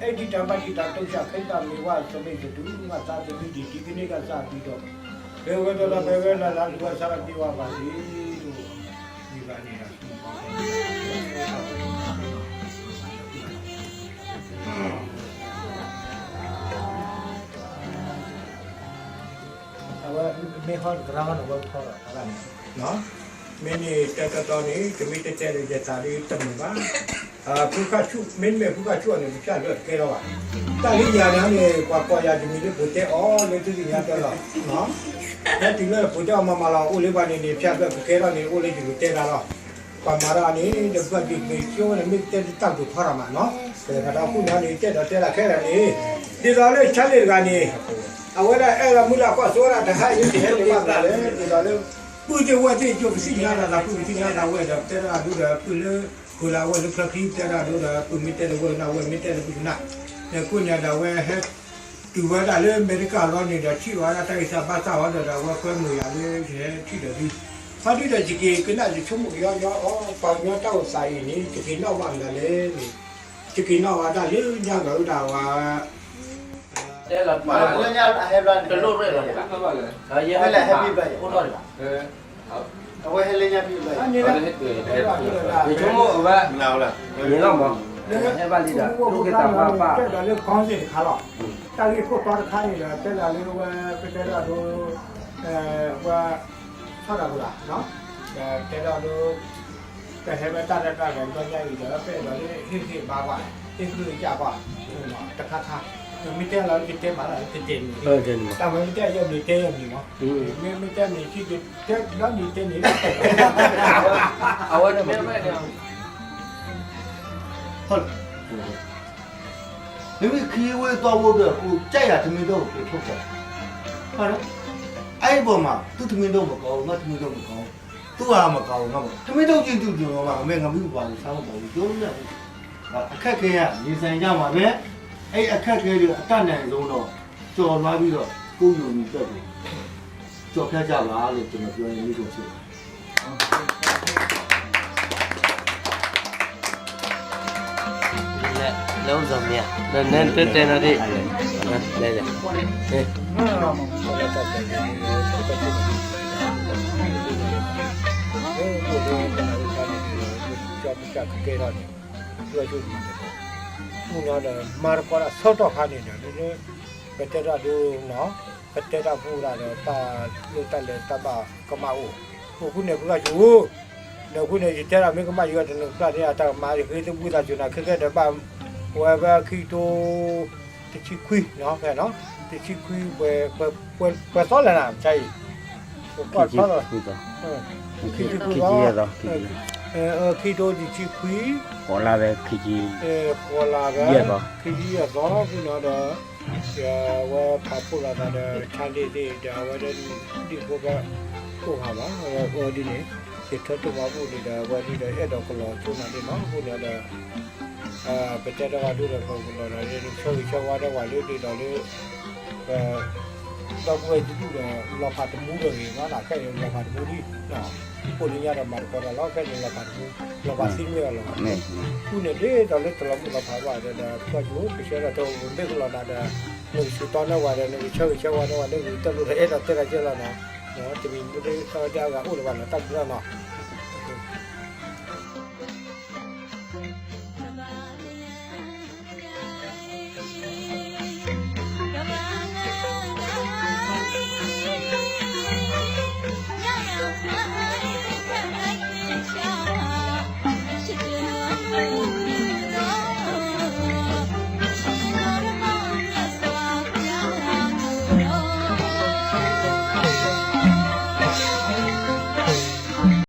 အဲ့ဒီတံပါတိတာတုတ်ချခိတ္တမေဝသမိတ်တူငါသာသမီဒီဒီကနေ့ကစပြီးတော့ဘယ်ဝဲတော့ဘယ်ဝဲလာလာလူကစားပြေးပါပါစေလို့ဒီပါနေတာမေဟောဂရာမန်ဝတ်ခေါ်တာနော်မင်းနေတက်တော်နေကမိတက်တဲ့ရတာလေးတမပါဖူခါချုမင်းမေဖူခါချုအနေနဲ့ပြတ်လို့ကဲတော့တာလီယာနာနေကွာရဒီမီလေးပိုတဲ့အော်လေတူရတော့နော်ဒါဒီလေပိုတဲ့မမလာအိုလေးပါနေနေပြတ်လို့ကဲတော့နေအိုလေးဒီလိုတဲတာတော့ကွာမာရာနေဒီဘက်ဒီမေချိုးနေမိတဲ့တောက်ကိုထော်ရမှာနော်ဒါကတော့ခုနာနေတက်တော့တဲလာခဲတယ်နေဒီတော့လေချမ်းလေးကနေအဝဲအဲ့ကမူလာကွာဆိုတာတခါရင်းတယ်လေပါလေဒီတော့လေပူကြဝတ်တဲ့ကျုပ်စီရတာပူစီရတာဝဲတော့တဲတာလူတော့ပူလေကိုလာဝဲလူခခိတဲတာလူတော့ပူမီတဲဝဲနာဝဲမီတဲပူနာကိုညာတော့ဝဲဟဲဒီဝဲတာလေအမေရိကတော့နေတာချိဝါရတိုက်စားပါစားဝါတော့ဝဲခွဲမှုရလေရဲ့ချိတယ်ဒီဖာဒီတဲ့ကြီးကနကြီးချုံမရောအော်ပေါင်ရတော့ဆိုင်နေကြီးနောက်မှလည်းလေကြီးနောက်ဟာတာလေညကတော့တာဝါတဲ့လာပါလေညအဟဲဘလန်တလို့ရဲတော့ပါပါလေရဲဟဲလာဟဲပီပဲဟိုတော့ပါအဝဲဟဲလေညပြပဲအနေနဲ့ဒီချုံမအဝဲမလာလားဒီတော့မဟဲပါလိတာလူကတာပါပါတဲ့လေခေါင်းစဉ်ခါတော့တာလီကိုတော့ခါနေလားတဲ့လေဝဲပတဲ့တော့ဝါဆောက်တာဘူးလားနော်တဲ့တော့တဲ့ဟဲပဲတာတော့တော့ညရည်တော့ပဲတော့လေဟိပါပါအင်းကြီးကြပါတခါခါမိတဲလာမိတဲမာလာတဲ့တဲ့နေဟုတ်တယ်တာမမိတဲရမိတဲရမိနော်မိတဲနေရှိတဲ့တော့မိတဲနေအဝဲမဲမဲနေဟုတ်ဒီခီးဝဲတော့ဖို့တော့ကိုကြိုက်ရသမီးတော့ကိုထုတ်တယ်ဟုတ်နော်အဲ့ပေါ်မှာသူသမီးတော့မကောင်းငါသမီးတော့မကောင်းသူ့ဟာမကောင်းငါသမီးတော့ကျင်းတူတယ်ပါအမေငါမိပါဘူးစားမပါဘူးကျိုးနေအခက်ခဲရနေဆိုင်ကြမှာပဲအဲ့အခက်ခဲတွေအတတ်နိုင်ဆုံးတော့ကြော်လာပြီးတော့ကိုယ်ယူပြီးတက်တယ်ကြော်ဖြတ်ကြပါလို့ကျွန်တော်ပြောနေလို့ဆိုလုံးစုံမြနန်းတက်တယ်နော်ဒီလဲလဲသူကတော့မာရကောဆော့တော့ခါနေတယ်လေဘက်တရဒူနော်ဘက်တရပူလာတော့တာလူတက်လေတပါကမအိုခုနေကကျူနော်ခုနေကြရမေကမယူတယ်လို့ပြတဲ့တာမာရီခေတပူတာကျနာခက်တဲ့ပါဝဲဘာခီတိုတချီခွီနော်ဖဲနော်တချီခွီဝဲတော့လာချိုင်တော့တော့ခီတိုခီတိုရတော့ခီတိုတချီခွီပေါ်လာပဲခီကြီးပေါ်လာပဲခီကြီးရတော့ခုနော်တော့ဝဲဖာပူလာတဲ့ချန်လေးတွေဒါဝဲဒီဘောကကိုဟာပါဟိုဒီနေဒီထတ်တော့ဘူးဒီဒါဝဲဒီအဲ့တော့ကလောချုံနေတယ်နော်ခုလည်းပတက်တော့ဒူရပေါ်ကတော့လေချိုးချောဝါတော့ဝါလို့ဒီတော့လေတော့ဘယ်ဒီလိုလောဖတ်မှုတွေငါလာခဲ့ရောလောဖတ်မှုဒီနော်ကိုလေးရတော့မှာတော့လောက်ခဲ့ရောလောဖတ်မှုလောဖတ်စီမျိုးလောခုနေလေတော့လေတော့လောဖတ်ပါတယ်ဒါပတ်လို့ပြရတော့ဘယ်လိုလာတာလို့စတော့တော့ဝါတယ်လို့ချိုးချောဝါတော့လေတက်လို့အဲ့တော့တက်ကြလာနော်နော်ဒီမျိုးတွေတော့ကြာကဥလဘာနဲ့တက်ကြတော့နော်